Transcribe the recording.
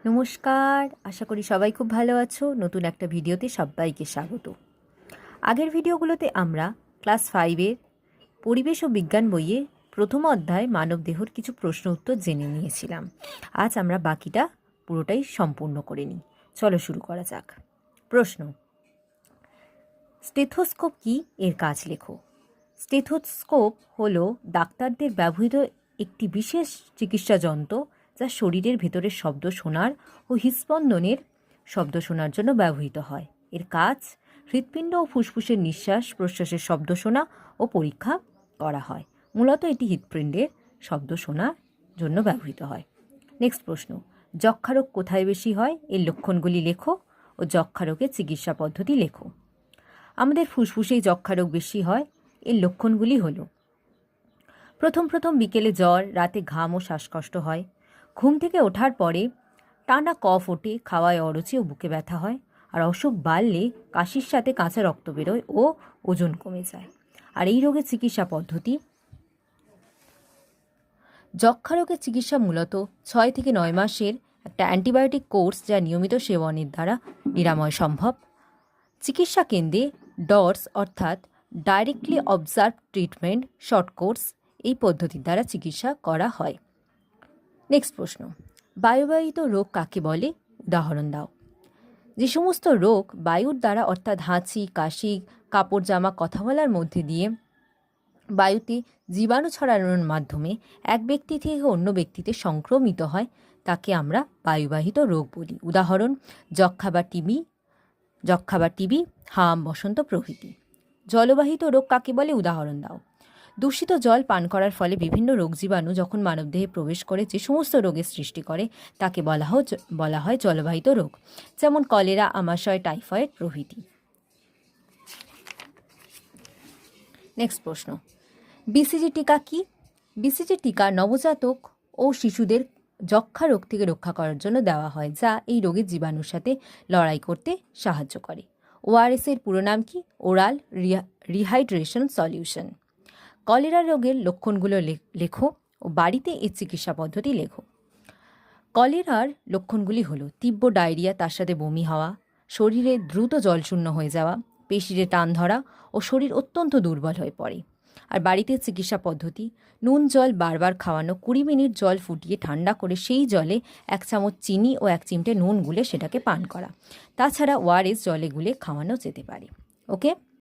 নমস্কার, আশা করি সবাই খুব ভালো আছো। নতুন একটা ভিডিওতে সবাইকে স্বাগত। আগের ভিডিওগুলোতে আমরা ক্লাস 5-এর পরিবেশ ও বিজ্ঞান বইয়ে প্রথম অধ্যায় মানবদেহর কিছু প্রশ্ন উত্তর জেনে নিয়েছিলাম। আজ আমরা বাকিটা পুরোটাই সম্পূর্ণ করে নিই। চলো শুরু করা যাক। প্রশ্ন: স্টেথোস্কোপ কি, এর কাজ লেখো। স্টেথোস্কোপ হলো ডাক্তারদের ব্যবহৃত একটি বিশেষ চিকিৎসা যন্ত্র, যা শরীরের ভেতরের শব্দ শোনার ও হৃৎস্পন্দনের শব্দ শোনার জন্য ব্যবহৃত হয়। এর কাজ হৃৎপিণ্ড ও ফুসফুসের নিঃশ্বাস প্রশ্বাসের শব্দ শোনা ও পরীক্ষা করা হয়। মূলত এটি হৃৎপিণ্ডের শব্দ শোনার জন্য ব্যবহৃত হয়। নেক্সট প্রশ্ন: যক্ষ্মারোগ কোথায় বেশি হয়, এর লক্ষণগুলি লেখো ও যক্ষ্মারোগের চিকিৎসা পদ্ধতি লেখো। আমাদের ফুসফুসেই যক্ষ্মারোগ বেশি হয়। এর লক্ষণগুলি হলো: প্রথম বিকেলে জ্বর, রাতে ঘাম ও শ্বাসকষ্ট হয়, ঘুম থেকে ওঠার পরে টানা কফ ওঠে, খাওয়ায় অরুচি ও বুকে ব্যথা হয়, আর অসুখ বাড়লে কাশির সাথে কাঁচা রক্ত বেরোয় ও ওজন কমে যায়। আর এই রোগের চিকিৎসা পদ্ধতি: যক্ষ্মা রোগের চিকিৎসা মূলত 6 থেকে 9 মাসের একটা অ্যান্টিবায়োটিক কোর্স, যা নিয়মিত সেবনের দ্বারা নিরাময় সম্ভব। চিকিৎসা কেন্দ্রে ডর্স অর্থাৎ directly observe treatment short course, এই পদ্ধতির দ্বারা চিকিৎসা করা হয়। নেক্সট প্রশ্ন: বায়ুবাহিত রোগ কাকে বলে, উদাহরণ দাও। যে সমস্ত রোগ বায়ুর দ্বারা অর্থাৎ হাঁচি, কাশি, কাপড় জামা, কথা বলার মধ্যে দিয়ে বায়ুতে জীবাণু ছড়ানোর মাধ্যমে এক ব্যক্তি থেকে অন্য ব্যক্তিতে সংক্রমিত হয়, তাকে আমরা বায়ুবাহিত রোগ বলি। উদাহরণ: যক্ষ্মা বা টিবি, হাম, বসন্ত প্রভৃতি। জলবাহিত রোগ কাকে বলে, উদাহরণ দাও। দূষিত জল পান করার ফলে বিভিন্ন রোগ জীবাণু যখন মানবদেহে প্রবেশ করে যে সমস্ত রোগের সৃষ্টি করে, তাকে বলা হয় জলবাহিত রোগ, যেমন কলেরা, আমাশয়, টাইফয়েড প্রভৃতি। নেক্সট প্রশ্ন: বিসিজি টিকা কি? বিসিজি টিকা নবজাতক ও শিশুদের যক্ষ্মা রোগ থেকে রক্ষা করার জন্য দেওয়া হয়, যা এই রোগের জীবাণুর সাথে লড়াই করতে সাহায্য করে। ওআরএস এর পুরো নাম কি? Oral rehydration solution. কলেরা রোগের লক্ষণগুলো লেখো ও বাড়িতে এর চিকিৎসা পদ্ধতি লেখো। কলেরার লক্ষণগুলি হলো: তীব্র ডায়রিয়া, তার সাথে বমি হওয়া, শরীরে দ্রুত জলশূন্য হয়ে যাওয়া, পেশিতে টান ধরা ও শরীর অত্যন্ত দুর্বল হয়ে পড়ে। আর বাড়িতে চিকিৎসা পদ্ধতি: নুন জল বারবার খাওয়ানো, 20 মিনিট জল ফুটিয়ে ঠান্ডা করে সেই জলে 1 চামচ চিনি ও 1 চিমটে নুন গুলে সেটাকে পান করা। তাছাড়া ওআরএস জলে গুলে খাওয়ানো যেতে পারে। ওকে।